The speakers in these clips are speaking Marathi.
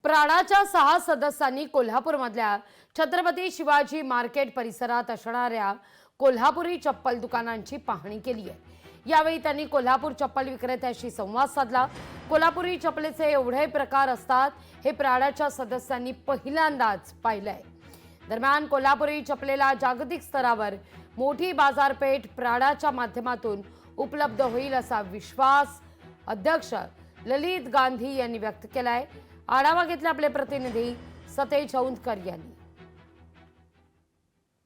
प्राडाच्या 6 सदस्यांनी कोल्हापूरमधल्या छत्रपती शिवाजी मार्केट परिसरात असणाऱ्या कोल्हापुरी चप्पल दुकानांची पाहणी केली आहे। यावेळी त्यांनी कोल्हापूर चप्पल विक्रेत्याशी संवाद साधला। कोल्हापुरी चप्पलेचे एवढे प्रकार असतात हे प्राडाच्या सदस्यांनी पहिल्यांदाच पाहिलंय। दरम्यान कोल्हापुरी चप्पलेला जागतिक स्तरावर मोठी बाजारपेठ प्राडाच्या माध्यमातून उपलब्ध होईल असा विश्वास अध्यक्ष ललित गांधी यांनी व्यक्त केलाय। आढावा घेतला आपले प्रतिनिधी सतेज औंधकर यांनी।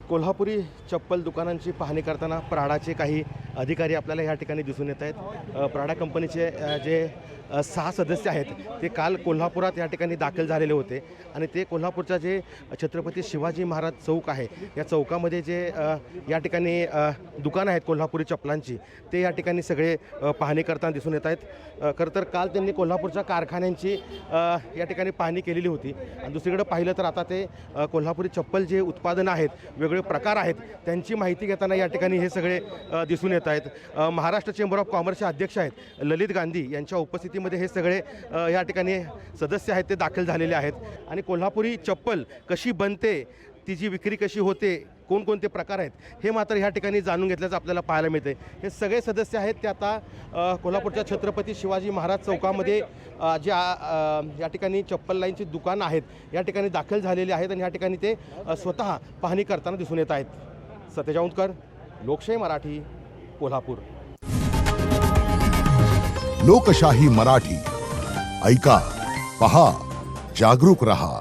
कोल्हापुरी चप्पल दुकानांची पाहणी करताना प्राडाचे काही अधिकारी आपल्याला या ठिकाणी दिसून येत आहेत। प्राडा कंपनीचे जे 6 सदस्य आहेत ते काल कोल्हापुरात या ठिकाणी दाखल झालेले होते आणि ते कोल्हापूरचा जे छत्रपती शिवाजी महाराज चौक आहे या चौकामध्ये जे या ठिकाणी दुकान आहेत कोल्हापुरी चप्पलांची ते या ठिकाणी सगळे पाहणी करताना दिसून येत आहेत। खरं तर काल त्यांनी कोल्हापूरच्या कारखान्यांची या ठिकाणी पाहणी केलेली होती आणि दुसरीकडे पाहिलं तर आता ते कोल्हापुरी चप्पल जे उत्पादनं आहेत वेगवेगळे प्रकार आहेत त्यांची माहिती घेताना या ठिकाणी हे सगळे दिसून येत आहेत। महाराष्ट्र चेंबर ऑफ कॉमर्सचे अध्यक्ष आहेत ललित गांधी यांच्या उपस्थितीमध्ये हे सगळे या ठिकाणी सदस्य आहेत ते दाखल झालेले आहेत आणि कोल्हापुरी चप्पल कशी बनते, तिची विक्री कशी होते, कोणकोणते प्रकार आहेत हे मात्र ह्या ठिकाणी जाणून घेतल्याचं आपल्याला पाहायला मिळते। हे सगळे सदस्य आहेत ते आता कोल्हापूरच्या छत्रपती शिवाजी महाराज चौकामध्ये ज्या या ठिकाणी चप्पल लाईनची दुकानं आहेत या ठिकाणी दाखल झालेले आहेत आणि या ठिकाणी ते स्वतः पाहणी करताना दिसून येत आहेत। सतेज औंधकर, लोकशाही मराठी, कोल्हापूर। लोकशाही मराठी ऐका, पहा, जागरूक रहा।